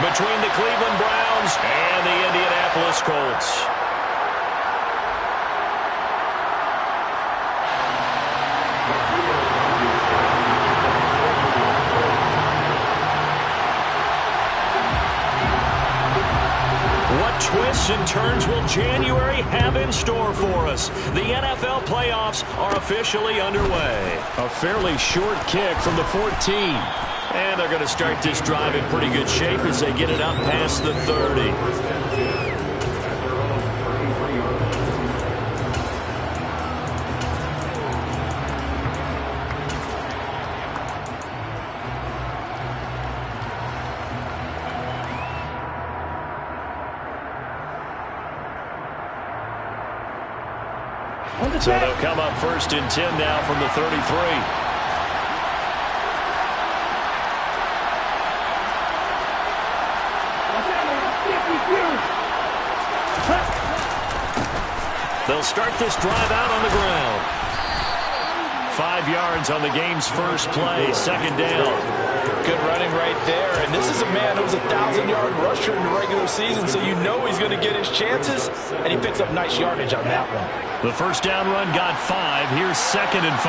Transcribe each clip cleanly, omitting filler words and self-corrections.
between the Cleveland Browns and the Indianapolis Colts. What twists and turns will January have in store for us? The NFL playoffs are officially underway. A fairly short kick from the 14. And they're going to start this drive in pretty good shape as they get it up past the 30. So they'll come up 1st and 10 now from the 33. They'll start this drive out on the ground. 5 yards on the game's first play, 2nd down. Good running right there. And this is a man who was a 1,000-yard rusher in the regular season, so you know he's going to get his chances, and he picks up nice yardage on that one. The first down run got 5. Here's 2nd and 5.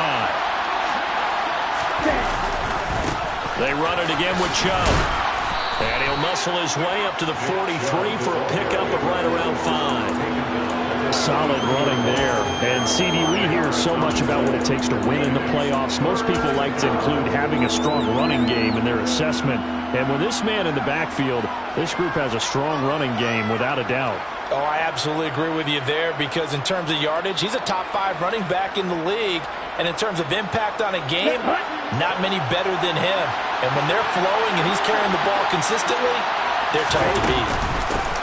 They run it again with Chubb. And he'll muscle his way up to the 43 for a pickup of right around 5. Solid running there. And, CD, we hear so much about what it takes to win in the playoffs. Most people like to include having a strong running game in their assessment. And with this man in the backfield, this group has a strong running game without a doubt. Oh, I absolutely agree with you there, because in terms of yardage, he's a top 5 running back in the league. And in terms of impact on a game, not many better than him. And when they're flowing and he's carrying the ball consistently, they're tough to beat.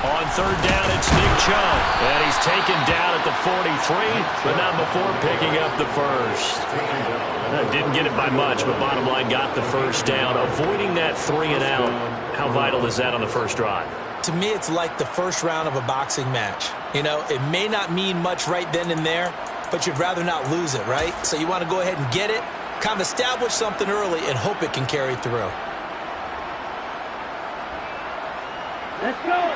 On 3rd down, it's Nick Chubb. And he's taken down at the 43, but not before picking up the first. Didn't get it by much, but bottom line, got the first down. Avoiding that 3 and out. How vital is that on the first drive? To me, it's like the first round of a boxing match. You know, it may not mean much right then and there, but you'd rather not lose it, right? So you want to go ahead and get it, kind of establish something early, and hope it can carry through. Let's go.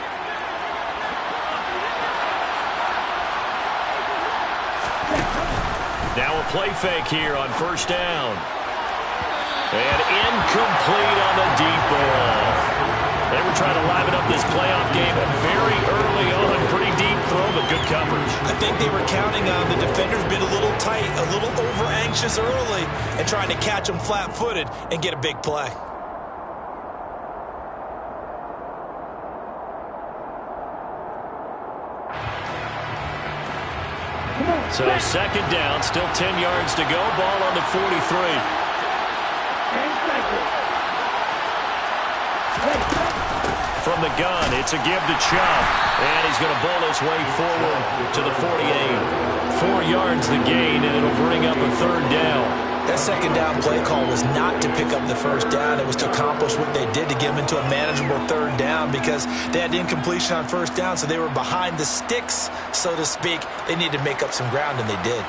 Now a play fake here on 1st down. And incomplete on the deep ball. They were trying to liven up this playoff game very early on. Pretty deep throw, but good coverage. I think they were counting on the defenders being a little tight, a little over-anxious early, and trying to catch them flat-footed and get a big play. So 2nd down, still 10 yards to go. Ball on the 43. From the gun, it's a give to Chubb. And he's going to bowl his way forward to the 48. 4 yards the gain, and it'll bring up a 3rd down. That 2nd down play call was not to pick up the first down. It was to accomplish what they did to get them into a manageable 3rd down, because they had incompletion on 1st down, so they were behind the sticks, so to speak. They needed to make up some ground, and they did.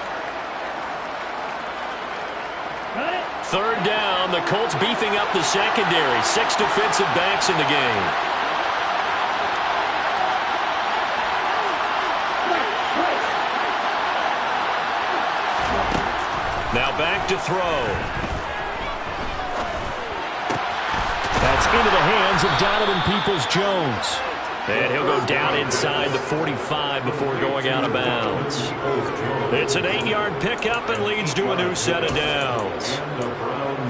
3rd down, the Colts beefing up the secondary. 6 defensive backs in the game. Now back to throw. That's into the hands of Donovan Peoples-Jones. And he'll go down inside the 45 before going out of bounds. It's an 8-yard pickup and leads to a new set of downs.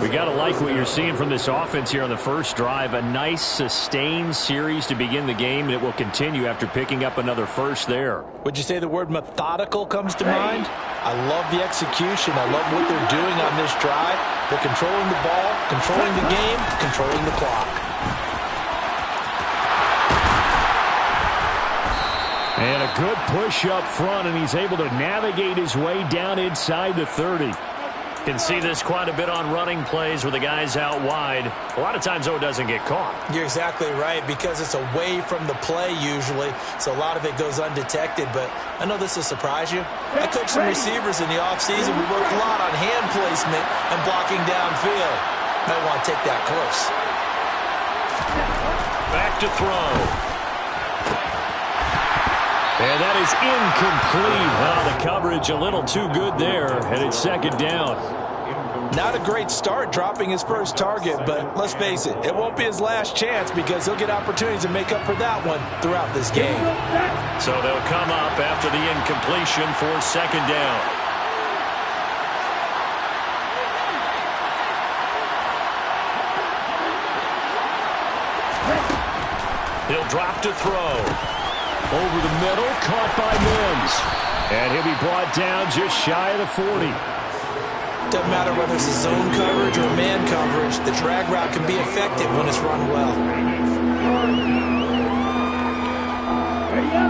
We got to like what you're seeing from this offense here on the first drive. A nice, sustained series to begin the game, and it will continue after picking up another first there. Would you say the word methodical comes to mind? I love the execution. I love what they're doing on this drive. They're controlling the ball, controlling the game, controlling the clock. And a good push up front, and he's able to navigate his way down inside the 30. Can see this quite a bit on running plays with the guys out wide. A lot of times, though, it doesn't get caught. You're exactly right, because it's away from the play usually, so a lot of it goes undetected. But I know this will surprise you. I coached some receivers in the offseason. We work a lot on hand placement and blocking downfield. Might want to take that course. Back back to throw. And that is incomplete. Well, the coverage a little too good there, and it's second down. Not a great start dropping his first target, but let's face it, it won't be his last chance because he'll get opportunities to make up for that one throughout this game. So they'll come up after the incompletion for second down. He'll drop to throw. Over the middle, caught by Mims. And he'll be brought down just shy of the 40. Doesn't matter whether it's a zone coverage or man coverage, the drag route can be effective when it's run well.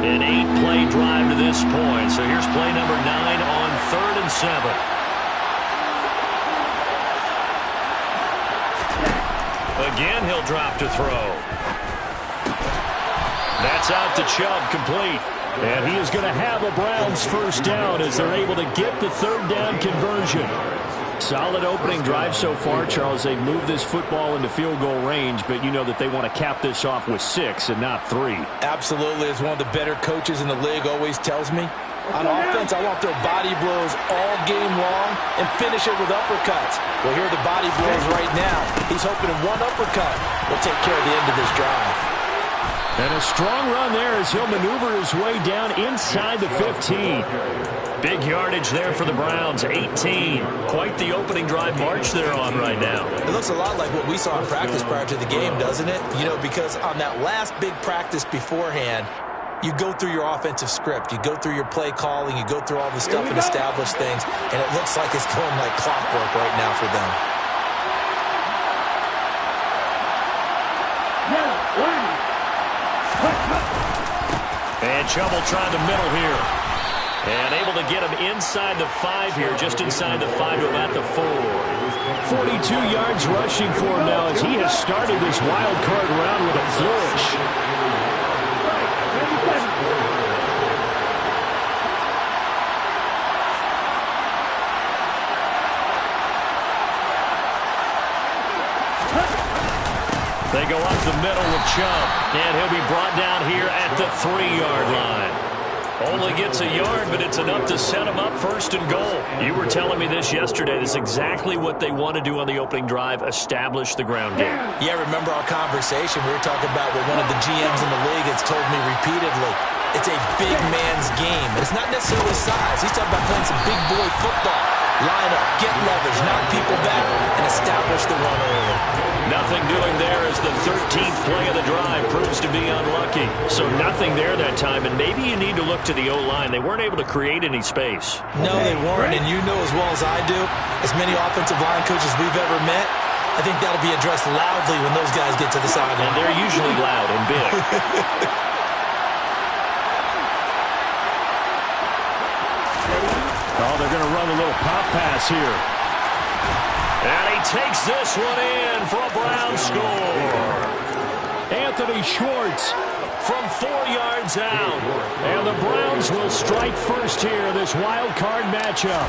An 8-play drive to this point. So here's play number 9 on 3rd and 7. Again, he'll drop to throw. That's out to Chubb, complete. And he is going to have a Browns first down as they're able to get the third down conversion. Solid opening drive so far, Charles. They've moved this football into field goal range, but you know that they want to cap this off with 6 and not 3. Absolutely. As one of the better coaches in the league always tells me, on offense, I want their body blows all game long and finish it with uppercuts. Well, here are the body blows right now. He's hoping one uppercut will take care of the end of this drive. And a strong run there as he'll maneuver his way down inside the 15. Big yardage there for the Browns, 18. Quite the opening drive march they're on right now. It looks a lot like what we saw in practice prior to the game, doesn't it? You know, because on that last big practice beforehand, you go through your offensive script. You go through your play calling. You go through all the stuff and establish things. And it looks like it's going like clockwork right now for them. And Chubb will try the middle here. And able to get him inside the 5 here, just inside the 5 to about the 4. 42 yards rushing for him now as he has started this wild card round with a flourish. They go up the middle with Chubb, and he'll be brought down here at the 3-yard line. Only gets a yard, but it's enough to set him up first and goal. You were telling me this yesterday. This is exactly what they want to do on the opening drive, establish the ground game. Yeah, remember our conversation. We were talking about what one of the GMs in the league has told me repeatedly. It's a big man's game. It's not necessarily size. He's talking about playing some big boy football. Line up, get leverage, knock people back, and establish the run early. Nothing doing there as the 13th play of the drive proves to be unlucky. So nothing there that time, and maybe you need to look to the O-line. They weren't able to create any space. No, they weren't, and you know as well as I do, as many offensive line coaches we've ever met, I think that'll be addressed loudly when those guys get to the sideline. And they're usually loud and big. Oh, they're going to run a little pop pass here. And he takes this one in for a Brown score. Anthony Schwartz from 4 yards out. And the Browns will strike first here, this wild card matchup.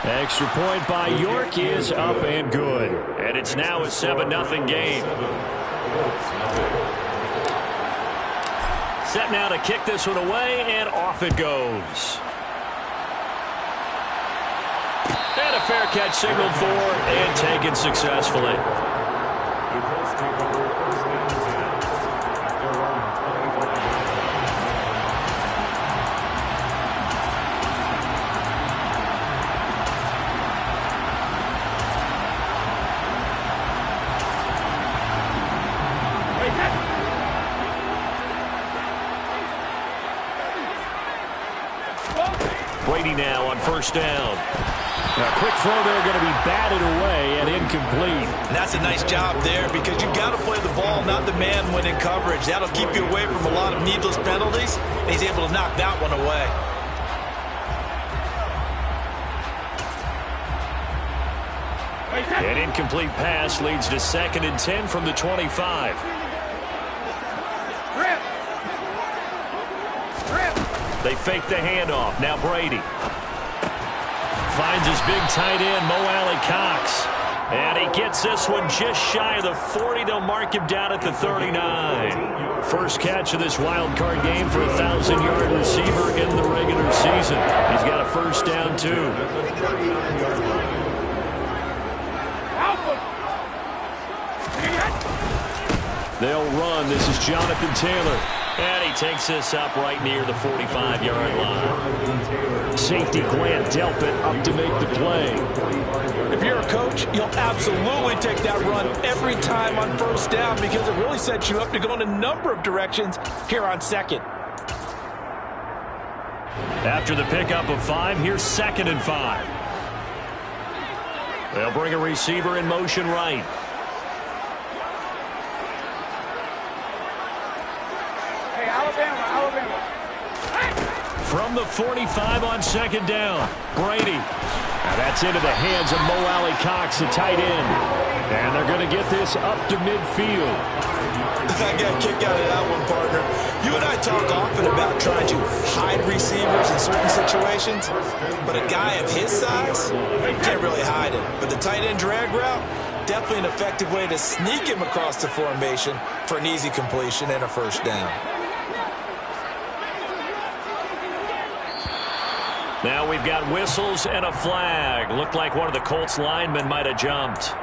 Extra point by York is up and good. And it's now a 7-0 game. Set now to kick this one away, and off it goes. And a fair catch signaled for and taken successfully. Brady now on first down. A quick throw there going to be batted away and incomplete. And that's a nice job there because you've got to play the ball, not the man when in coverage. That'll keep you away from a lot of needless penalties, and he's able to knock that one away. An incomplete pass leads to 2nd and 10 from the 25. They fake the handoff. Now Brady finds his big tight end, Mo Alley-Cox. And he gets this one just shy of the 40. They'll mark him down at the 39. First catch of this wild card game for a 1,000-yard receiver in the regular season. He's got a first down, too. They'll run. This is Jonathan Taylor. And he takes this up right near the 45-yard line. Safety Grant Delpit up to make the play. If you're a coach, you'll absolutely take that run every time on first down because it really sets you up to go in a number of directions here on second. After the pickup of 5, here's 2nd and 5. They'll bring a receiver in motion right. From the 45 on 2nd down, Brady. Now that's into the hands of Mo Alley Cox, the tight end. And they're going to get this up to midfield. I got a kick out of that one, partner. You and I talk often about trying to hide receivers in certain situations, but a guy of his size can't really hide it. But the tight end drag route, definitely an effective way to sneak him across the formation for an easy completion and a first down. Now we've got whistles and a flag. Looked like one of the Colts linemen might have jumped.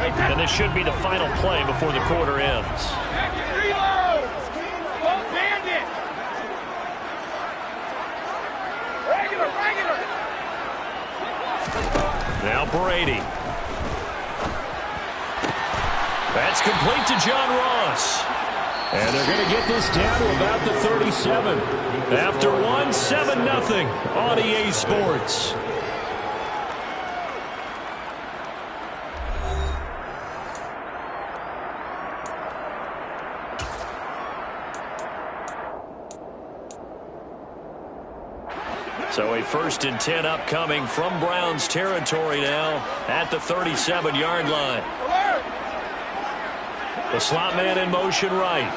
And this should be the final play before the quarter ends. Now Brady. That's complete to John Ross. And they're going to get this down to about the 37. After 1, 7-0 on EA Sports. So a 1st and 10 upcoming from Browns territory now at the 37-yard line. The slot man in motion right.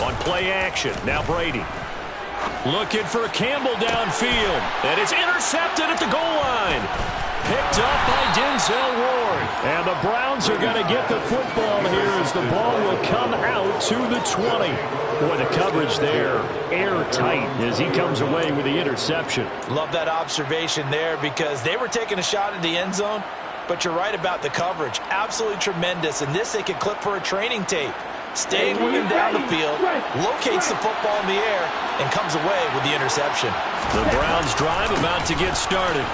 On play action, now Brady. Looking for Campbell downfield. And it's intercepted at the goal line. Picked up by Denzel Ward. And the Browns are going to get the football here as the ball will come out to the 20. Boy, the coverage there, airtight as he comes away with the interception. Love that observation there because they were taking a shot at the end zone, but you're right about the coverage. Absolutely tremendous. And this they could clip for a training tape. Staying with him down the field, locates the football in the air, and comes away with the interception. The Browns drive about to get started.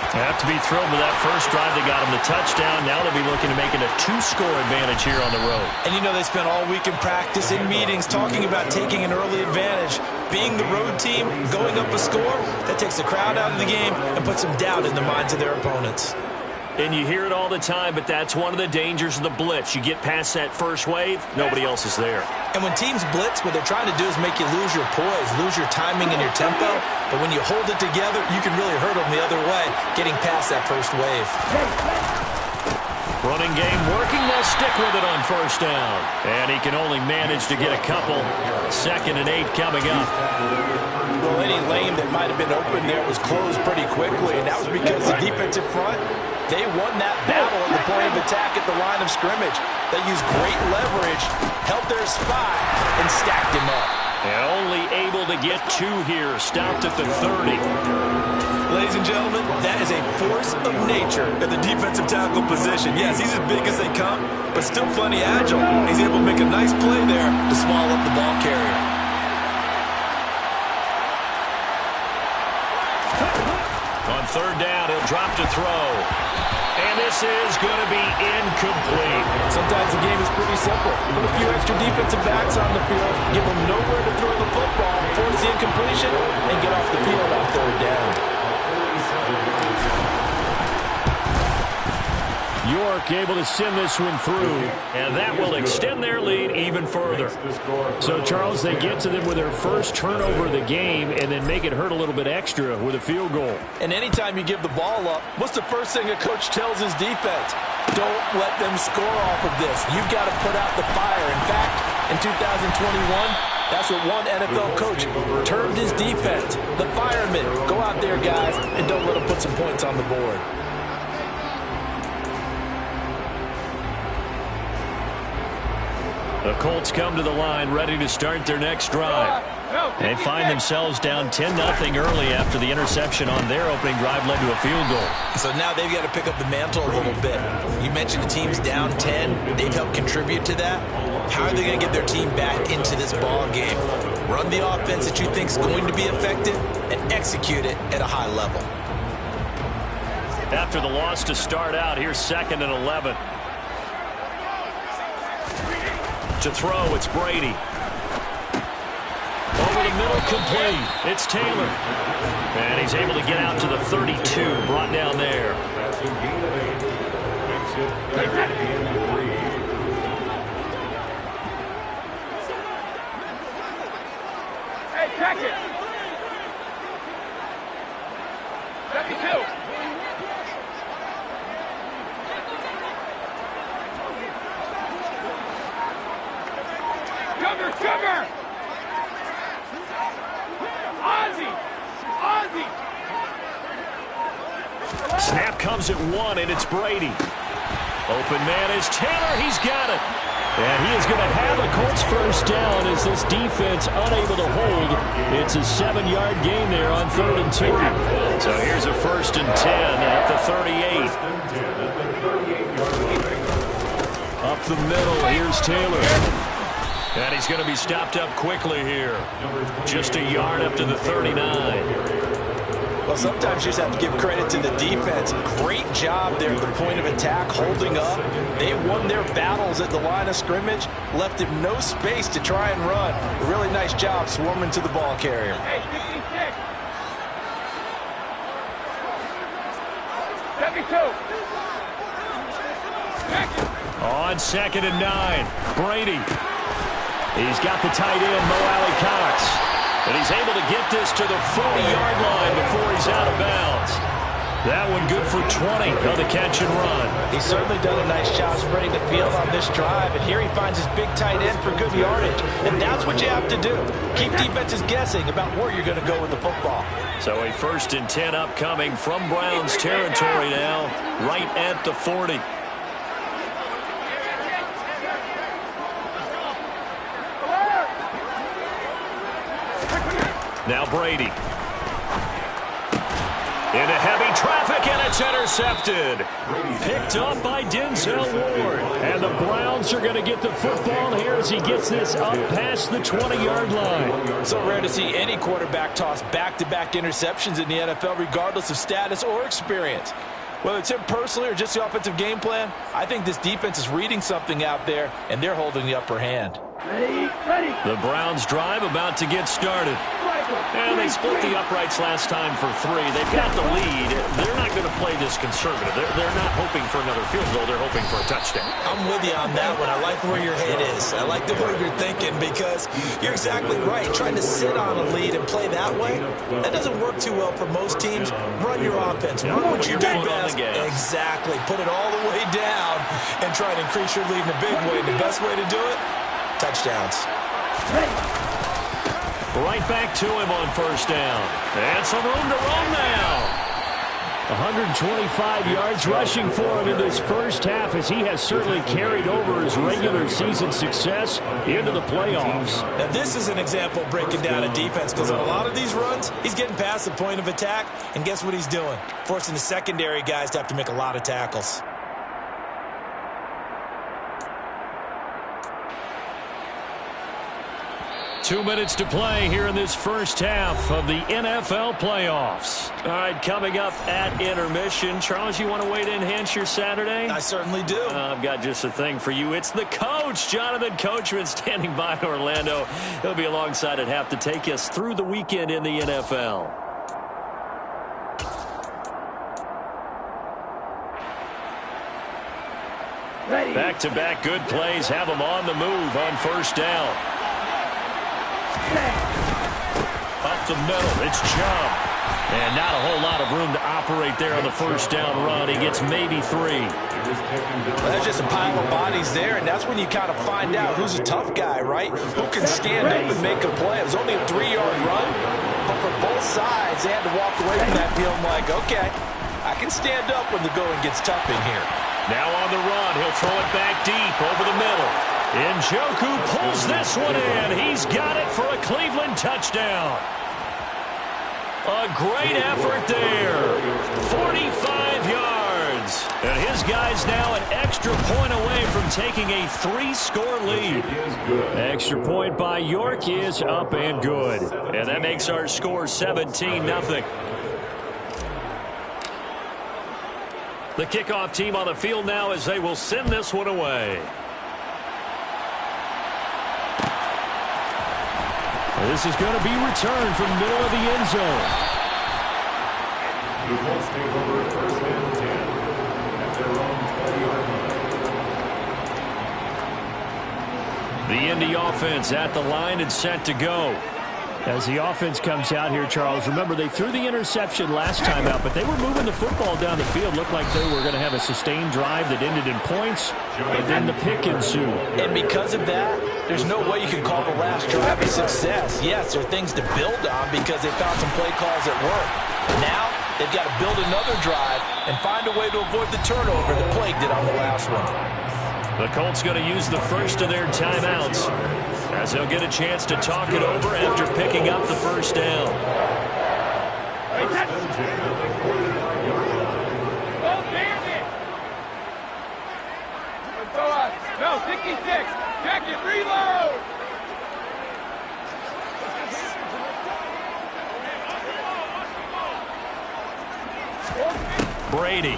They have to be thrilled with that first drive. They got them the touchdown. Now they'll be looking to make it a 2-score advantage here on the road. And you know they spent all week in practice, in meetings, talking about taking an early advantage. Being the road team, going up a score, that takes the crowd out of the game and puts some doubt in the minds of their opponents. And you hear it all the time, but that's one of the dangers of the blitz. You get past that first wave, nobody else is there. And when teams blitz, what they're trying to do is make you lose your poise, lose your timing and your tempo. But when you hold it together, you can really hurt them the other way, getting past that first wave. Running game working, they'll stick with it on first down. And he can only manage to get a couple. 2nd and 8 coming up. Well, any lane that might have been open there was closed pretty quickly, and that was because the defensive front, they won that battle at the point of attack at the line of scrimmage. They used great leverage, held their spot, and stacked him up. And only able to get 2 here, stopped at the 30. Ladies and gentlemen, that is a force of nature at the defensive tackle position. Yes, he's as big as they come, but still plenty agile. He's able to make a nice play there to small up the ball carrier. On 3rd down, he'll drop to throw. And this is going to be incomplete. Sometimes the game is pretty simple. Put a few extra defensive backs on the field, give them nowhere to throw the football, force the incompletion, and get off the field on 3rd down. York able to send this one through, and that will extend their lead even further. So, Charles, they get to them with their first turnover of the game and then make it hurt a little bit extra with a field goal. And anytime you give the ball up, what's the first thing a coach tells his defense? Don't let them score off of this. You've got to put out the fire. In fact, in 2021? That's what one NFL coach termed his defense. The firemen. Go out there, guys, and don't let them put some points on the board. The Colts come to the line ready to start their next drive. They find themselves down 10-0 early after the interception on their opening drive led to a field goal. So now they've got to pick up the mantle a little bit. You mentioned the team's down 10. They've helped contribute to that. How are they going to get their team back into this ball game? Run the offense that you think is going to be effective and execute it at a high level. After the loss to start out, here's 2nd and 11. To throw, it's Brady. Over the middle, complete. It's Taylor. And he's able to get out to the 32, brought down there. Hey, check it. 72. Cover! Ozzie! Snap comes at 1, and it's Brady. Open man is Taylor. He's got it. And he is going to have a Colts first down as this defense unable to hold. It's a 7-yard gain there on 3rd and 2. So here's a 1st and 10 at the 38. Up the middle, here's Taylor. And he's going to be stopped up quickly here. Just a yard up to the 39. Well, sometimes you just have to give credit to the defense. Great job there at the point of attack, holding up. They won their battles at the line of scrimmage, left him no space to try and run. A really nice job swarming to the ball carrier. Hey, 56. 72. On 2nd and 9, Brady. He's got the tight end, Mo Alley-Cox. And he's able to get this to the 40-yard line before he's out of bounds. That one good for 20 on the catch and run. He's certainly done a nice job spreading the field on this drive. And here he finds his big tight end for good yardage. And that's what you have to do. Keep defenses guessing about where you're going to go with the football. So a 1st and 10 upcoming from Browns territory now, right at the 40. Now Brady. Into heavy traffic, and it's intercepted. Picked up by Denzel Ward. And the Browns are going to get the football here as he gets this up past the 20-yard line. So rare to see any quarterback toss back-to-back interceptions in the NFL, regardless of status or experience. Whether it's him personally or just the offensive game plan, I think this defense is reading something out there, and they're holding the upper hand. Ready. The Browns drive about to get started. And they split the uprights last time for 3. They've got the lead. They're not going to play this conservative. They're not hoping for another field goal. They're hoping for a touchdown. I'm with you on that one. I like where your head is. I like the way you're thinking because you're exactly right. Trying to sit on a lead and play that way, that doesn't work too well for most teams. Run your offense. Run what you do best. Exactly. Put it all the way down and try to increase your lead in a big way. The best way to do it, touchdowns. Right back to him on 1st down. And some room to run now. 125 yards rushing for him in this first half as he has certainly carried over his regular season success into the playoffs. Now this is an example of breaking down a defense because on a lot of these runs, he's getting past the point of attack, and guess what he's doing? Forcing the secondary guys to have to make a lot of tackles. Two minutes to play here in this first half of the NFL playoffs. All right, coming up at intermission. Charles, you want to wait to enhance your Saturday? I certainly do. I've got just a thing for you. It's the coach, Jonathan Coachman, standing by in Orlando. He'll be alongside at half to take us through the weekend in the NFL. Back-to-back good plays have them on the move on 1st down. Up the middle, it's Chubb. And not a whole lot of room to operate there on the first down run. He gets maybe 3. Well, there's just a pile of bodies there, and that's when you kind of find out who's a tough guy, right? Who can stand up and make a play. It was only a 3-yard run, but for both sides, they had to walk away from that feeling like, okay, I can stand up when the going gets tough in here. Now on the run, he'll throw it back deep over the middle. Njoku pulls this one in. He's got it for a Cleveland touchdown. A great effort there. 45 yards. And his guy's now an extra point away from taking a 3-score lead. Extra point by York is up and good. And that makes our score 17-0. The kickoff team on the field now as they will send this one away. This is going to be returned from the middle of the end zone. The Colts take over first and 10 at their own 20-yard line. The Indy offense at the line and set to go. As the offense comes out here, Charles, remember they threw the interception last time out, but they were moving the football down the field. Looked like they were going to have a sustained drive that ended in points, but then the pick ensued. And because of that, there's no way you can call the last drive a success. Yes, there are things to build on because they found some play calls that work. Now, they've got to build another drive and find a way to avoid the turnover that plagued it on the last one. The Colts going to use the first of their timeouts as they'll get a chance to talk it over after picking up the first down. No, 66. Check it. Reload. Brady.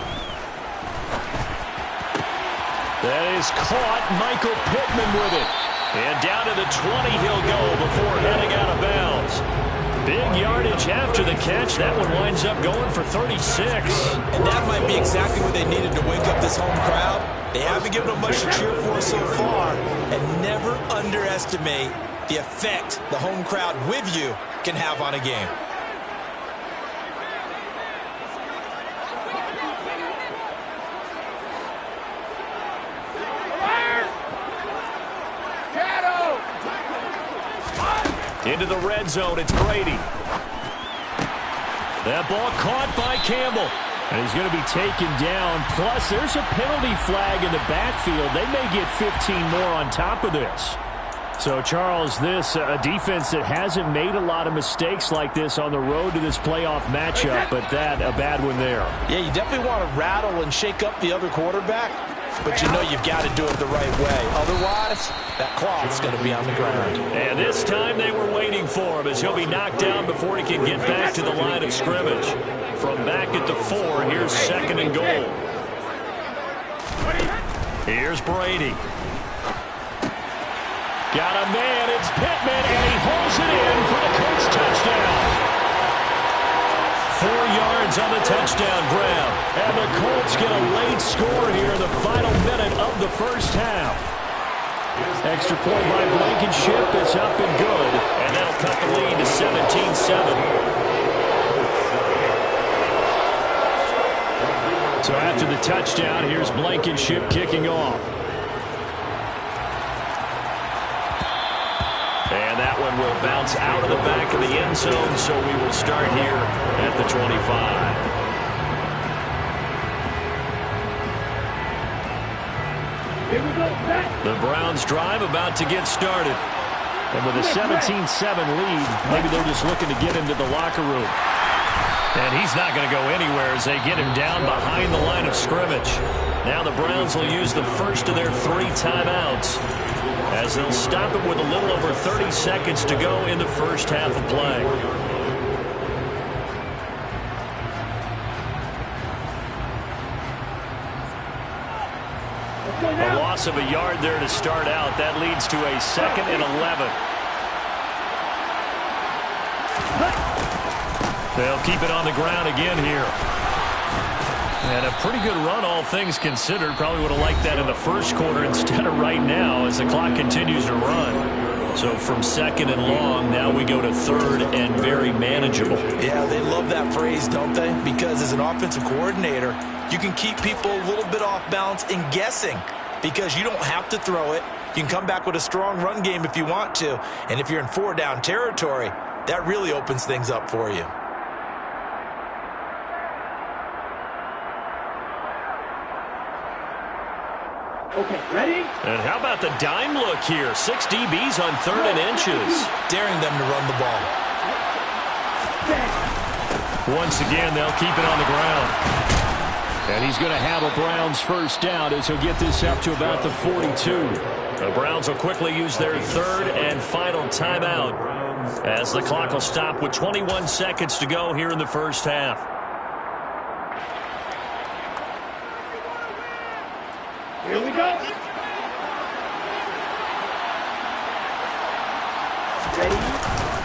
That is caught. Michael Pittman with it. And down to the 20 he'll go before heading out of bounds. Big yardage after the catch. That one winds up going for 36. And that might be exactly what they needed to wake up this home crowd. They haven't given them much to cheer for so far. And never underestimate the effect the home crowd with you can have on a game. Into the red zone, it's Brady. That ball caught by Campbell. And he's going to be taken down. Plus, there's a penalty flag in the backfield. They may get 15 more on top of this. So, Charles, this a defense that hasn't made a lot of mistakes like this on the road to this playoff matchup, but that a bad one there. Yeah, you definitely want to rattle and shake up the other quarterback, but you know you've got to do it the right way. Otherwise, that cloth's going to be on the ground. And this time they were waiting for him as he'll be knocked down before he can get back to the line of scrimmage. From back at the 4, here's second and goal. Here's Brady. Got a man, it's Pittman, and he holds it in for the Colts touchdown. 4 yards on the touchdown grab. And the Colts get a late score here in the final minute of the first half. Extra point by Blankenship is up and good. And that'll cut the lead to 17-7. So after the touchdown, here's Blankenship kicking off. And that one will bounce out of the back of the end zone, so we will start here at the 25. The Browns drive about to get started. And with a 17-7 lead, maybe they're just looking to get into the locker room. And he's not going to go anywhere as they get him down behind the line of scrimmage. Now the Browns will use the first of their 3 timeouts as they'll stop it with a little over 30 seconds to go in the first half of play. A loss of a yard there to start out. That leads to a 2nd and 11. They'll keep it on the ground again here. And a pretty good run, all things considered. Probably would have liked that in the first quarter instead of right now as the clock continues to run. So from second and long, now we go to third and very manageable. Yeah, they love that phrase, don't they? Because as an offensive coordinator, you can keep people a little bit off balance and guessing because you don't have to throw it. You can come back with a strong run game if you want to. And if you're in 4-down territory, that really opens things up for you. Okay, ready? And how about the dime look here? 6 DBs on 3rd and inches. Daring them to run the ball. Once again, they'll keep it on the ground. And he's going to have a Browns first down as he'll get this up to about the 42. The Browns will quickly use their 3rd and final timeout as the clock will stop with 21 seconds to go here in the first half. Here we go. Ready?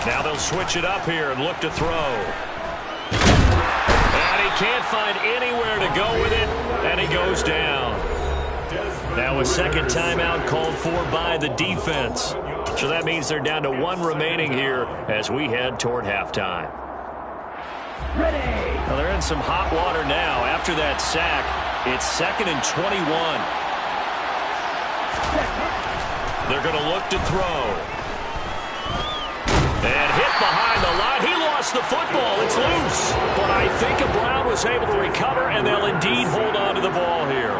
Now they'll switch it up here and look to throw. And he can't find anywhere to go with it, and he goes down. Now a second timeout called for by the defense. So that means they're down to 1 remaining here as we head toward halftime. Ready? Well, they're in some hot water now. After that sack, it's 2nd and 21. They're going to look to throw. And hit behind the line. He lost the football. It's loose. But I think a Brown was able to recover, and they'll indeed hold on to the ball here.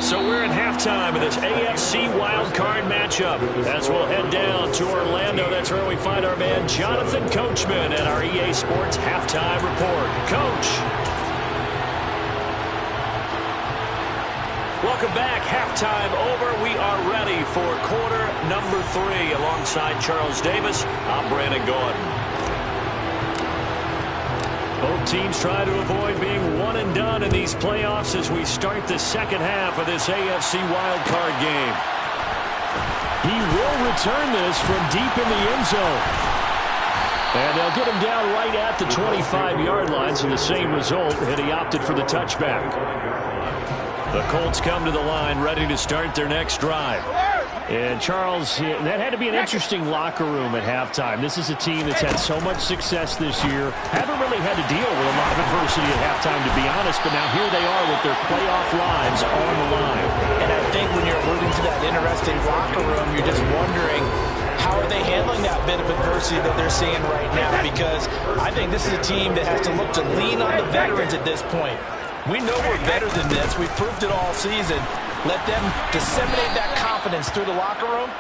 So we're at halftime of this AFC wildcard matchup. As we'll head down to Orlando, that's where we find our man Jonathan Coachman at our EA Sports Halftime Report. Coach. Welcome back. Halftime over. We are ready for quarter number 3. Alongside Charles Davis, I'm Brandon Gordon. Both teams try to avoid being one and done in these playoffs as we start the second half of this AFC wildcard game. He will return this from deep in the end zone. And they'll get him down right at the 25-yard line, so the same result, and he opted for the touchback. The Colts come to the line ready to start their next drive. And, Charles, that had to be an interesting locker room at halftime. This is a team that's had so much success this year. Haven't really had to deal with a lot of adversity at halftime, to be honest, but now here they are with their playoff lives on the line. And I think when you're alluding to that interesting locker room, you're just wondering, how are they handling that bit of adversity that they're seeing right now? Because I think this is a team that has to look to lean on the veterans at this point. We know we're better than this. We've proved it all season. Let them disseminate that confidence through the locker room.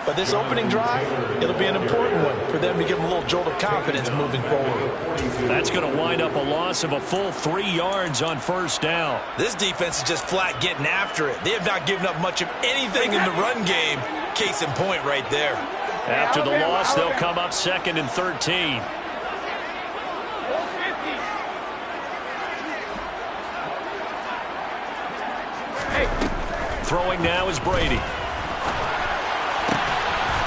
But this opening drive, it'll be an important one for them to give them a little jolt of confidence moving forward. That's going to wind up a loss of a full 3 yards on first down. This defense is just flat getting after it. They have not given up much of anything in the run game. Case in point right there. After the loss, they'll come up 2nd and 13. Throwing now is Brady.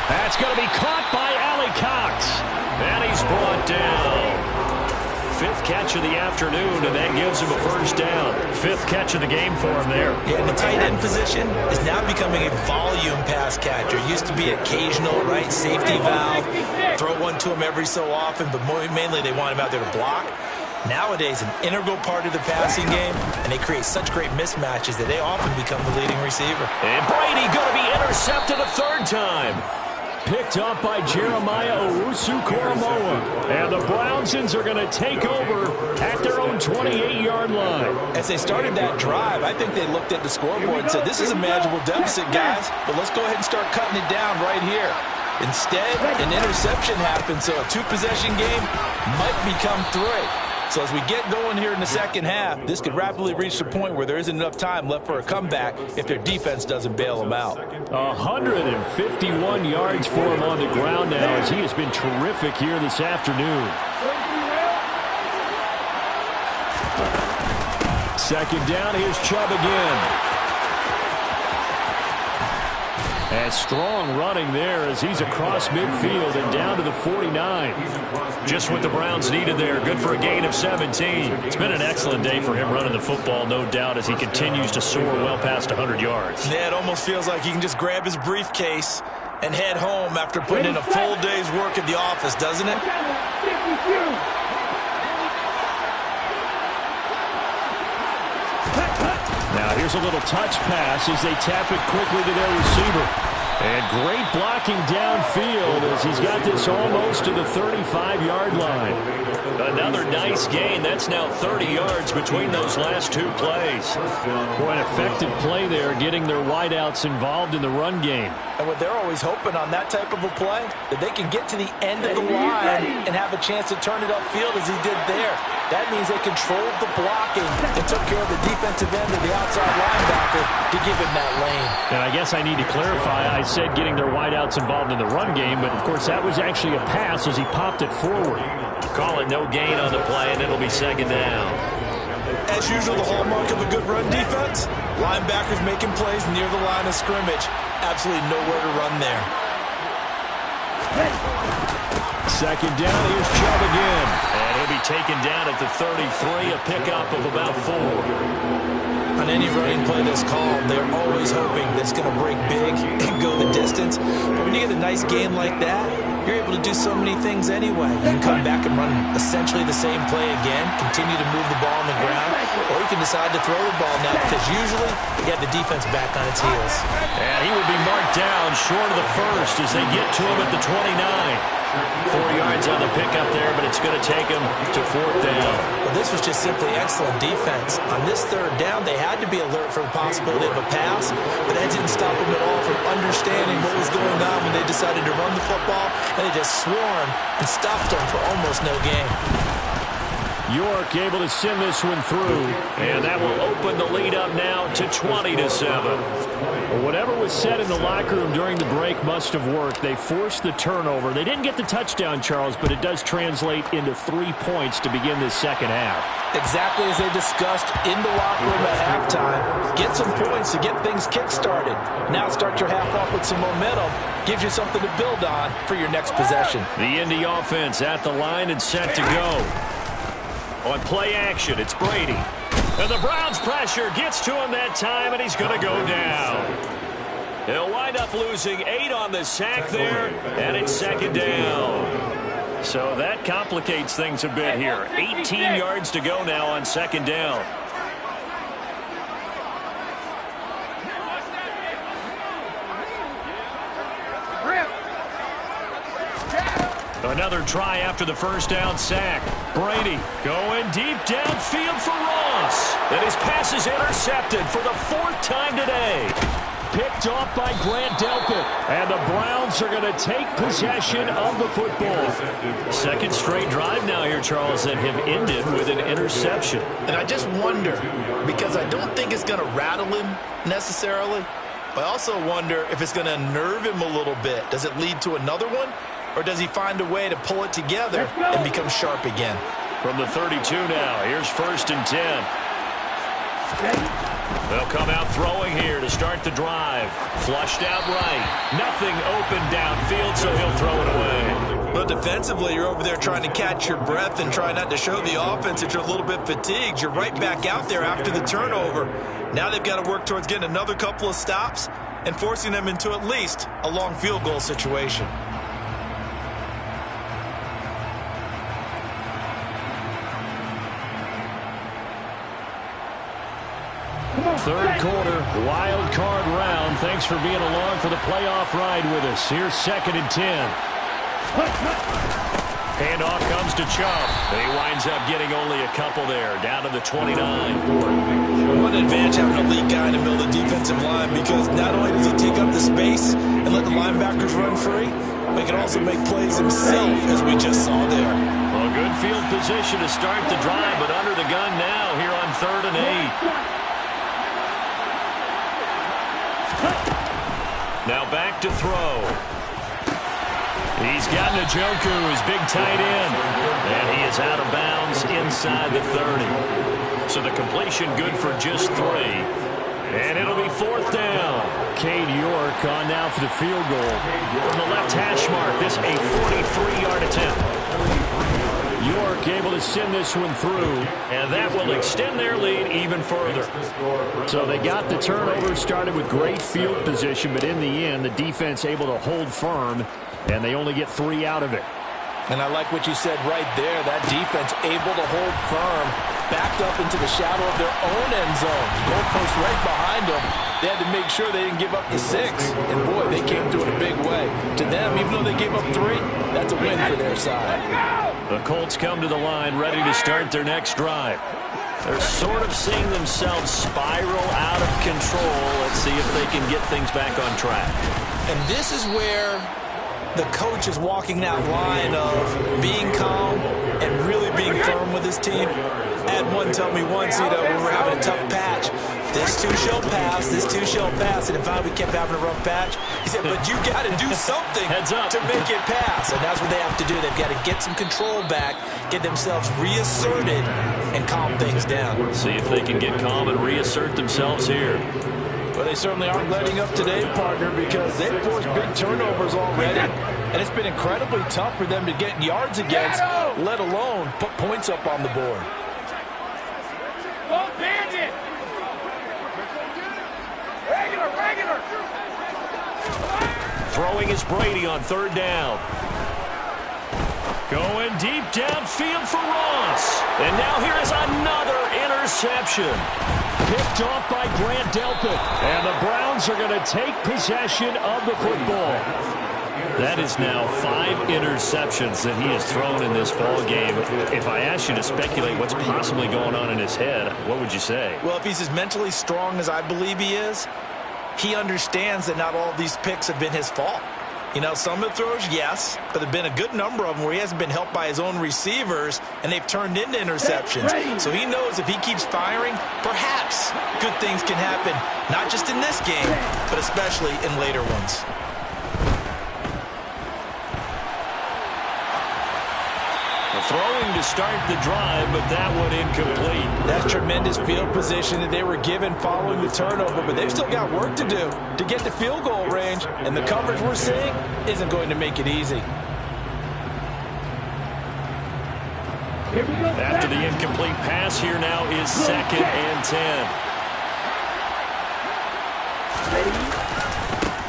That's going to be caught by Alley Cox. And he's brought down. 5th catch of the afternoon, and that gives him a first down. 5th catch of the game for him there. Yeah, and the tight end position is now becoming a volume pass catcher. Used to be occasional, right, safety valve. Throw one to him every so often, but mainly they want him out there to block. Nowadays, an integral part of the passing game, and they create such great mismatches that they often become the leading receiver. And Brady going to be intercepted a 3rd time. Picked up by Jeremiah Owusu-Koramoah. And the Brownsons are going to take over at their own 28-yard line. As they started that drive, I think they looked at the scoreboard and said, this is a manageable deficit, guys, but let's go ahead and start cutting it down right here. Instead, an interception happened, so a 2-possession game might become 3. So as we get going here in the second half, this could rapidly reach the point where there isn't enough time left for a comeback if their defense doesn't bail them out. 151 yards for him on the ground now as he has been terrific here this afternoon. 2nd down, here's Chubb again. And strong running there as he's across midfield and down to the 49. Just what the Browns needed there. Good for a gain of 17. It's been an excellent day for him running the football, no doubt, as he continues to soar well past 100 yards. Yeah, it almost feels like he can just grab his briefcase and head home after putting in a full day's work at the office, doesn't it? Now here's a little touch pass as they tap it quickly to their receiver. And great blocking downfield as he's got this almost to the 35-yard line. Another nice gain. That's now 30 yards between those last two plays. Boy, an effective play there, getting their wideouts involved in the run game. And what they're always hoping on that type of a play, that they can get to the end of the line and have a chance to turn it upfield as he did there. That means they controlled the blocking and took care of the defensive end of the outside linebacker to give him that lane. And I guess I need to clarify, I said getting their wideouts involved in the run game, but of course that was actually a pass as he popped it forward. Call it no gain on the play, and it'll be second down. As usual, the hallmark of a good run defense, linebackers making plays near the line of scrimmage. Absolutely nowhere to run there. Second down, here's Chubb again. And he'll be taken down at the 33, a pickup of about 4. On any running play that's called, they're always hoping that it's going to break big and go the distance. But when you get a nice game like that, you're able to do so many things anyway. You can come back and run essentially the same play again, continue to move the ball on the ground, or you can decide to throw the ball now because usually you have the defense back on its heels. And he will be marked down short of the first as they get to him at the 29. 4 yards on the pickup there, but it's going to take him to fourth down. Well, this was just simply excellent defense. On this third down, they had to be alert for the possibility of a pass, but that didn't stop them at all from understanding what was going on when they decided to run the football, and they just swarmed and stopped them for almost no gain. York able to send this one through, and that will open the lead up now to 20-7. Well, whatever was said in the locker room during the break must have worked. They forced the turnover. They didn't get the touchdown, Charles, but it does translate into 3 points to begin this second half. Exactly as they discussed in the locker room at halftime. Get some points to get things kick-started. Now start your half off with some momentum. Gives you something to build on for your next possession. The Indy offense at the line and set to go. On play action, it's Brady. And the Browns pressure gets to him that time, and he's going to go down. He'll wind up losing 8 on the sack there, and it's second down. So that complicates things a bit here. 18 yards to go now on second down. Another try after the first down sack. Brady going deep downfield for Ross. And his pass is intercepted for the 4th time today. Picked off by Grant Delpit. And the Browns are going to take possession of the football. Second straight drive now here, Charles, that have ended with an interception. And I just wonder, because I don't think it's going to rattle him necessarily, but I also wonder if it's going to unnerve him a little bit. Does it lead to another one? Or does he find a way to pull it together and become sharp again? From the 32 now, here's 1st and 10. They'll come out throwing here to start the drive. Flushed out right. Nothing open downfield, so he'll throw it away. But defensively, you're over there trying to catch your breath and try not to show the offense that you're a little bit fatigued. You're right back out there after the turnover. Now they've got to work towards getting another couple of stops and forcing them into at least a long field goal situation. Third quarter, wild card round. Thanks for being along for the playoff ride with us. Here's 2nd and 10. Handoff comes to Chubb. He winds up getting only a couple there, down to the 29. What an advantage having a lead guy in the middle of the defensive line, because not only does he take up the space and let the linebackers run free, but he can also make plays himself, as we just saw there. Well, good field position to start the drive, but under the gun now here on 3rd and 8. Now back to throw. He's got Njoku, his big tight end. And he is out of bounds inside the 30. So the completion good for just 3. And it'll be 4th down. Cade York on now for the field goal. From the left hash mark, this a 43-yard attempt. York able to send this one through, and that will extend their lead even further. So they got the turnover, started with great field position, but in the end, the defense able to hold firm, and they only get 3 out of it. And I like what you said right there. That defense able to hold firm, backed up into the shadow of their own end zone. Goalpost right behind them. They had to make sure they didn't give up the 6. And, boy, they came through in a big way. To them, even though they gave up 3, that's a win for their side. The Colts come to the line ready to start their next drive. They're sort of seeing themselves spiral out of control. Let's see if they can get things back on track. And this is where the coach is walking that line of being calm and really being firm with his team. I had one tell me once, when we were having a tough patch, this too shall pass, this too shall pass. And in fact, we kept having a rough patch. He said, but you got to do something to make it pass. And that's what they have to do. They've got to get some control back, get themselves reasserted, and calm things down. See if they can get calm and reassert themselves here. Well, they certainly aren't letting up today, partner, because they've forced big turnovers already. And it's been incredibly tough for them to get yards against, let alone put points up on the board. Don't bandit! Regular! Throwing is Brady on 3rd down. Going deep downfield for Ross. And now here is another interception. Picked off by Grant Delpit. And the Browns are going to take possession of the football. That is now 5 interceptions that he has thrown in this ball game. If I asked you to speculate what's possibly going on in his head, what would you say? Well, if he's as mentally strong as I believe he is, he understands that not all of these picks have been his fault. Some of the throws, yes, but there have been a good number of them where he hasn't been helped by his own receivers, and they've turned into interceptions. So he knows if he keeps firing, perhaps good things can happen, not just in this game, but especially in later ones. Throwing to start the drive, but that one incomplete. That's tremendous field position that they were given following the turnover, but they've still got work to do to get to field goal range, and the coverage we're seeing isn't going to make it easy. After the incomplete pass, here now is 2nd and 10.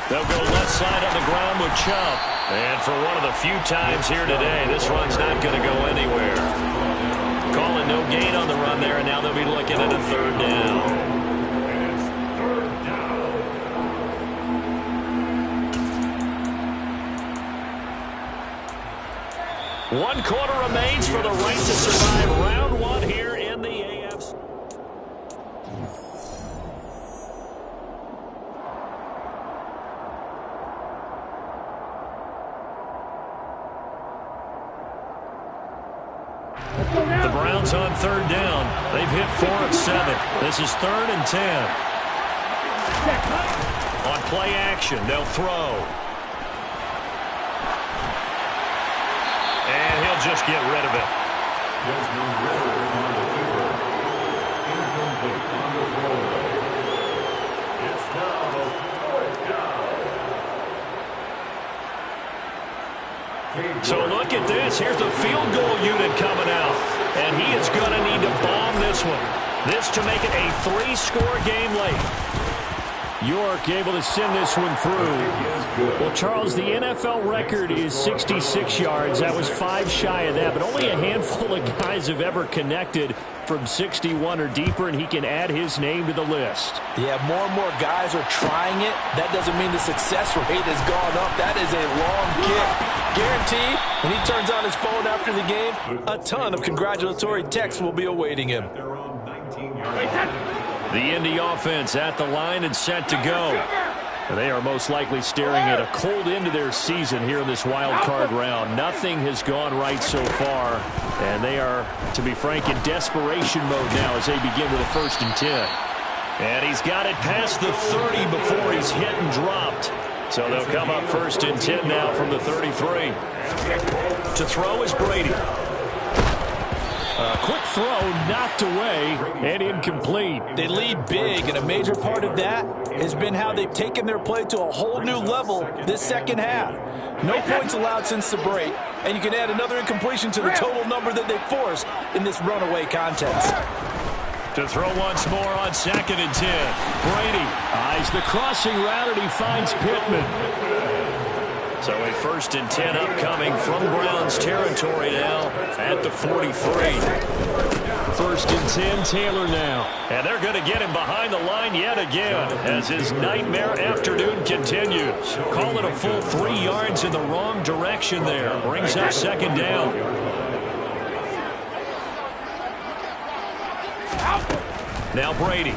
They'll go left side on the ground with Chubb. And for one of the few times here today, this run's not going to go anywhere. Calling no gain on the run there, and now they'll be looking at a 3rd down. One quarter remains for the right to survive round 1 here in the AFC. The Browns on 3rd down. They've hit 4 of 7. This is 3rd and 10. On play action, they'll throw. And he'll just get rid of it. So look at this. Here's the field goal unit coming out. And he is going to need to bomb this one. This to make it a 3-score game late. York able to send this one through. Well, Charles, the NFL record is 66 yards. That was 5 shy of that, but only a handful of guys have ever connected from 61 or deeper, and he can add his name to the list. Yeah, more and more guys are trying it. That doesn't mean the success rate has gone up. That is a long kick. Guaranteed, when he turns on his phone after the game, a ton of congratulatory texts will be awaiting him. The Indy offense at the line and set to go. They are most likely staring at a cold end to their season here in this wild card round. Nothing has gone right so far, and they are, to be frank, in desperation mode now as they begin with a 1st and 10. And he's got it past the 30 before he's hit and dropped. So they'll come up 1st and 10 now from the 33. To throw is Brady. Quick throw knocked away and incomplete. They lead big, and a major part of that has been how they've taken their play to a whole new level this second half. No points allowed since the break, and you can add another incompletion to the total number that they forced in this runaway contest. To throw once more on 2nd and 10. Brady eyes the crossing route, and he finds Pittman. So a 1st and 10 upcoming from Browns territory now at the 43. 1st and 10, Taylor now. And they're going to get him behind the line yet again as his nightmare afternoon continues. Call it a full 3 yards in the wrong direction there. Brings up 2nd down. Now Brady.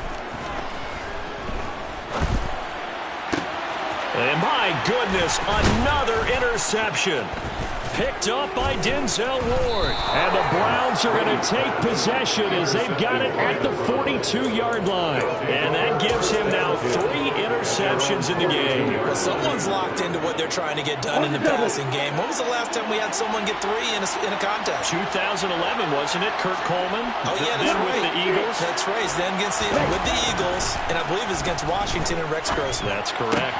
And my goodness, another interception. Picked up by Denzel Ward. And the Browns are going to take possession as they've got it at the 42-yard line. And that gives him now 3 interceptions in the game. Well, someone's locked into what they're trying to get done in the passing game. When was the last time we had someone get 3 in a contest? 2011, wasn't it, Kurt Coleman? Oh, yeah, that's right. With the Eagles. That's right. Then with the Eagles, and I believe it's against Washington and Rex Grossman. That's correct.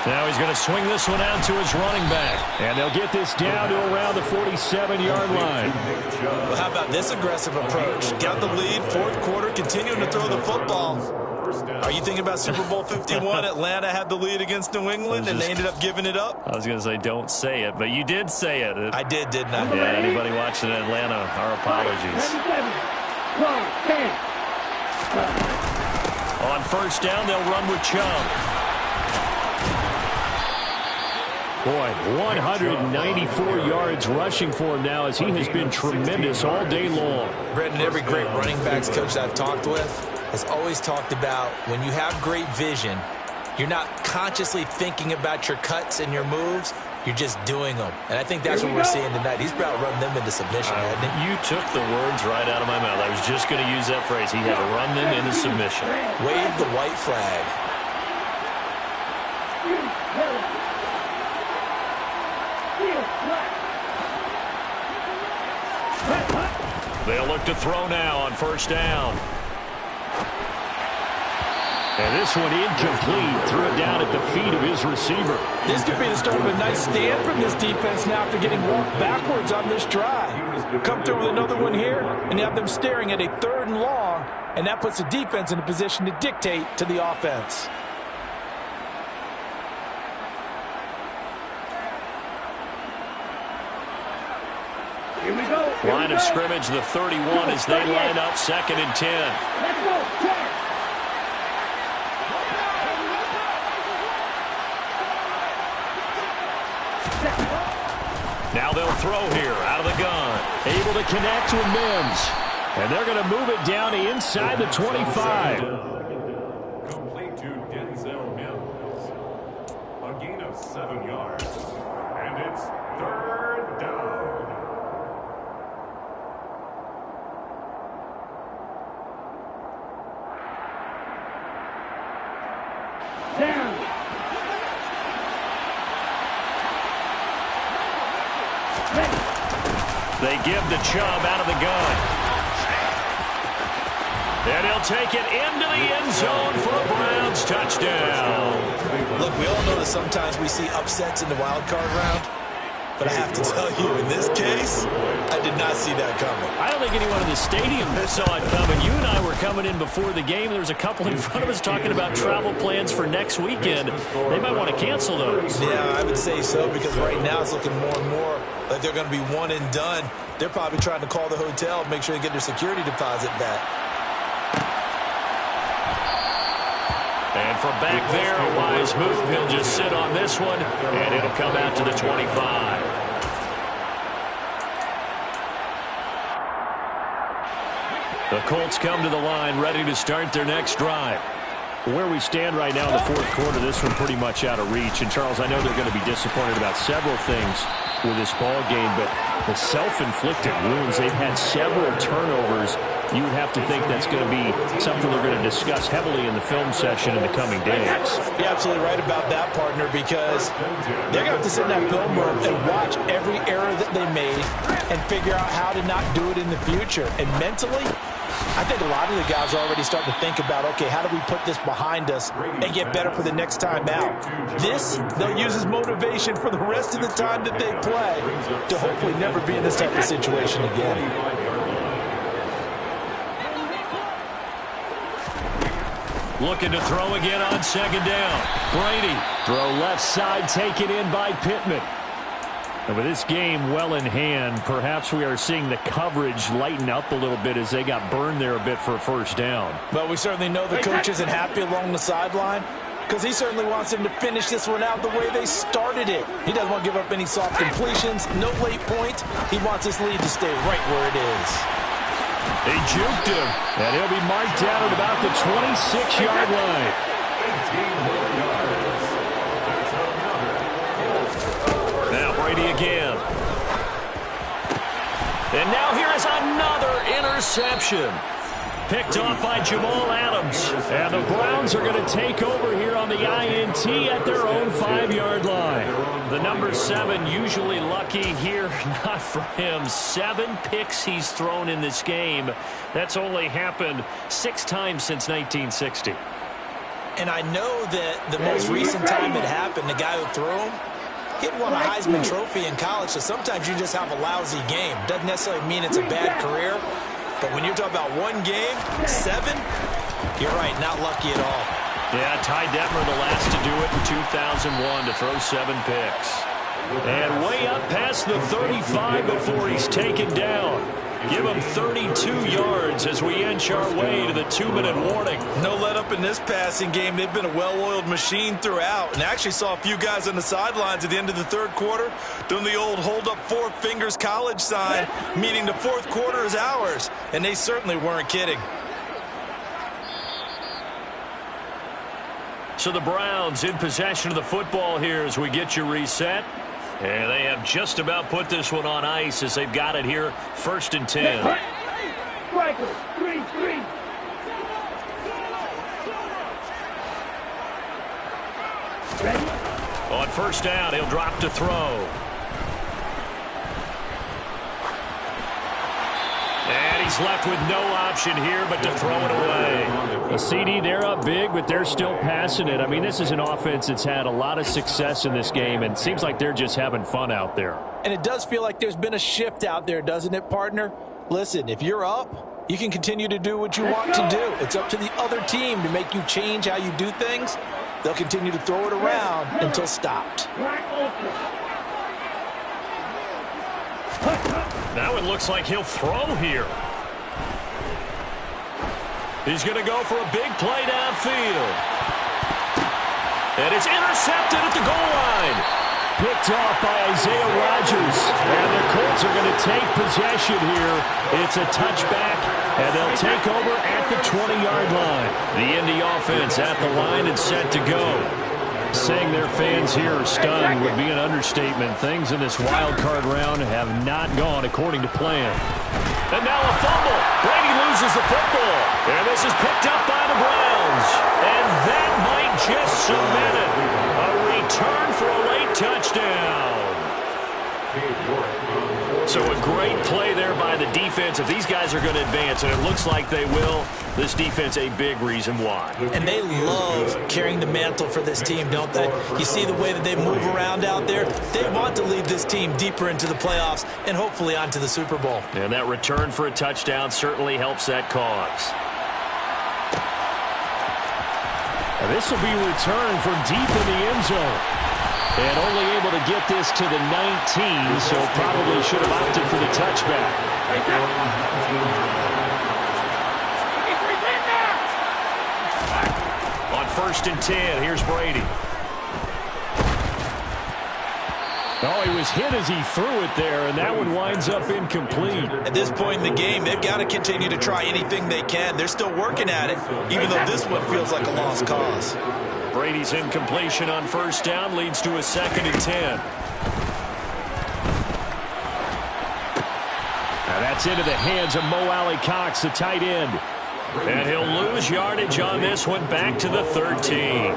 Now he's going to swing this one out to his running back. And they'll get this down to around the 47-yard line. Well, how about this aggressive approach? Got the lead, 4th quarter, continuing to throw the football. Are you thinking about Super Bowl 51? Atlanta had the lead against New England, and they ended up giving it up? I was going to say don't say it, but you did say it. I did, didn't I? Yeah, anybody watching Atlanta, our apologies. On 1st down, they'll run with Chubb. Boy, 194 yards rushing for him now as he has been tremendous all day long. Brendan, every great running backs coach I've talked with has always talked about when you have great vision, you're not consciously thinking about your cuts and your moves, you're just doing them. And I think that's what we're seeing tonight. He's about running them into submission, hasn't he? You took the words right out of my mouth. I was just going to use that phrase. He has run them into submission. Wave the white flag. They'll look to throw now on 1st down. And this one incomplete. Threw it down at the feet of his receiver. This could be the start of a nice stand from this defense now after getting walked backwards on this drive. Come through with another one here, and you have them staring at a 3rd and long, and that puts the defense in a position to dictate to the offense. Here we go. Line of scrimmage, the 31 as they line up 2nd and 10. Let's go. Check. Now they'll throw here out of the gun. Able to connect with Mims. And they're going to move it down to inside the 25. Complete to Denzel Mims. A gain of 7 yards. And it's 3rd down. Down. They give the Chubb out of the gun. And he'll take it into the end zone for a Browns touchdown. Look, we all know that sometimes we see upsets in the wild card round. But I have to tell you, in this case, I did not see that coming. I don't think anyone in the stadium saw it coming. You and I were coming in before the game. There was a couple in front of us talking about travel plans for next weekend. They might want to cancel those. Yeah, I would say so, because right now it's looking more and more like they're going to be one and done. They're probably trying to call the hotel and make sure they get their security deposit back. And from back there, a wise move. He'll just sit on this one, and it'll come out to the 25. The Colts come to the line, ready to start their next drive. Where we stand right now in the 4th quarter, this one pretty much out of reach. And, Charles, I know they're going to be disappointed about several things with this ball game, but the self-inflicted wounds, they've had several turnovers you would have to think that's going to be something they're going to discuss heavily in the film session in the coming days. You're absolutely right about that, partner, because they're going to have to sit in that film room and watch every error that they made and figure out how to not do it in the future. And mentally, I think a lot of the guys are already starting to think about, okay, how do we put this behind us and get better for the next time out? This, they'll use as motivation for the rest of the time that they play to hopefully never be in this type of situation again. Looking to throw again on second down. Brady, throw left side, taken in by Pittman. And with this game well in hand, perhaps we are seeing the coverage lighten up a little bit as they got burned there a bit for a first down. But we certainly know the coach isn't happy along the sideline because he certainly wants them to finish this one out the way they started it. He doesn't want to give up any soft completions, no late points. He wants this lead to stay right where it is. They juked him, and he'll be marked down at about the 26-yard line. 18 more yards. Now Brady again. And now here is another interception. Picked off by Jamal Adams. And the Browns are going to take over here on the INT at their own 5-yard line. The number 7 usually lucky here. Not for him. 7 picks he's thrown in this game. That's only happened 6 times since 1960. And I know that the most recent time it happened, the guy who threw him, he had won a Heisman Trophy in college, so sometimes you just have a lousy game. Doesn't necessarily mean it's a bad career. But when you're talking about one game, 7, you're right, not lucky at all. Yeah, Ty Detmer the last to do it in 2001 to throw 7 picks. And way up past the 35 before he's taken down. Give him 32 yards as we inch our way to the 2-minute warning. No let up in this passing game. They've been a well-oiled machine throughout. And actually saw a few guys on the sidelines at the end of the third quarter doing the old hold up 4 fingers college sign, meaning the fourth quarter is ours. And they certainly weren't kidding. So the Browns in possession of the football here as we get you reset. And they have just about put this one on ice as they've got it here, 1st and 10. On 1st down, he'll drop to throw. And he's left with no option here but to throw it away. A CD, they're up big, but they're still passing it. I mean, this is an offense that's had a lot of success in this game, and it seems like they're just having fun out there. And it does feel like there's been a shift out there, doesn't it, partner? Listen, if you're up, you can continue to do what you want to do. It's up to the other team to make you change how you do things. They'll continue to throw it around until stopped. Now it looks like he'll throw here. He's going to go for a big play downfield. And it's intercepted at the goal line. Picked off by Isaiah Rodgers. And the Colts are going to take possession here. It's a touchback, and they'll take over at the 20-yard line. The Indy offense at the line and set to go. Saying their fans here are stunned would be an understatement. Things in this wild card round have not gone according to plan. And now a fumble. Brady loses the football. And this is picked up by the Browns. And that might just cement it. A return for a late touchdown. So a great play there by the defense. If these guys are going to advance, and it looks like they will, this defense a big reason why. And they love carrying the mantle for this team, don't they? You see the way that they move around out there? They want to lead this team deeper into the playoffs and hopefully onto the Super Bowl. And that return for a touchdown certainly helps that cause. Now this will be returned from deep in the end zone. And only able to get this to the 19, so probably should have opted for the touchback. On 1st and 10, here's Brady. Oh, he was hit as he threw it there, and that one winds up incomplete. At this point in the game, they've got to continue to try anything they can. They're still working at it, even though this one feels like a lost cause. Brady's incompletion on 1st down leads to a 2nd and 10. Now That's into the hands of Mo Alley-Cox, the tight end. And he'll lose yardage on this one back to the 13.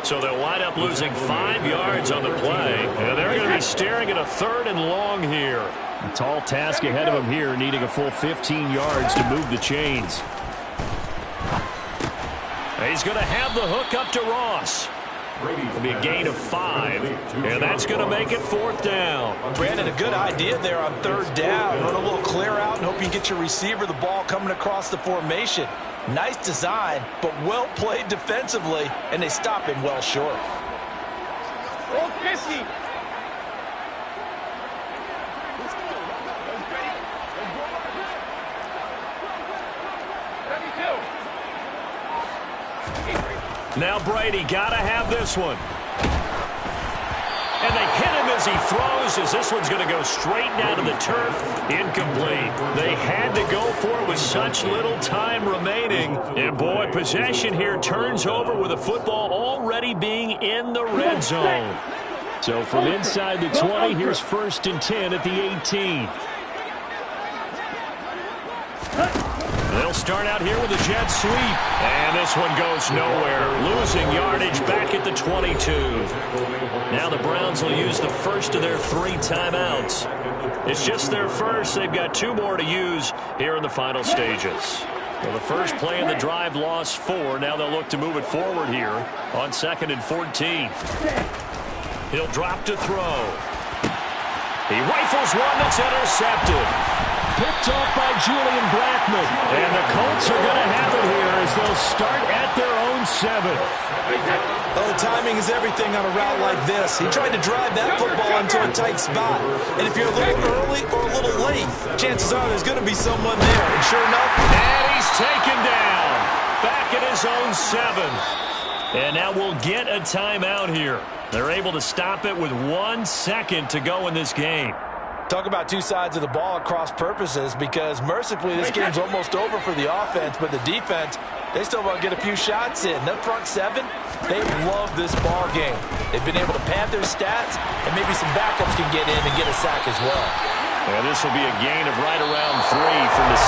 So they'll wind up losing 5 yards on the play. And they're going to be staring at a 3rd and long here. A tall task ahead of them here, needing a full 15 yards to move the chains. He's going to have the hook up to Ross. It'll be a gain of 5, and that's going to make it 4th down. Brandon, a good idea there on 3rd down. Run a little clear out and hope you get your receiver the ball coming across the formation. Nice design, but well played defensively, and they stop him well short. Roll 50. Now Brady got to have this one. And they hit him as he throws, as this one's going to go straight down to the turf. Incomplete. They had to go for it with such little time remaining. And, boy, possession here turns over with the football already being in the red zone. So from inside the 20, here's 1st and 10 at the 18. They'll start out here with a jet sweep. And this one goes nowhere. Losing yardage back at the 22. Now the Browns will use the first of their 3 timeouts. It's just their first. They've got 2 more to use here in the final stages. Well, the first play in the drive lost 4. Now they'll look to move it forward here on 2nd and 14. He'll drop to throw. He rifles one that's intercepted. Picked off by Julian Blackmon. And the Colts are going to have it here as they'll start at their own 7. Oh, timing is everything on a route like this. He tried to drive that football into a tight spot. And if you're a little early or a little late, chances are there's going to be someone there. And sure enough, and he's taken down. Back at his own 7. And now we'll get a timeout here. They're able to stop it with 1 second to go in this game. Talk about 2 sides of the ball at cross purposes, because mercifully this game's almost over for the offense, but the defense, they still want to get a few shots in. That front 7, they love this ball game. They've been able to pad their stats, and maybe some backups can get in and get a sack as well. And this will be a gain of right around 3 from the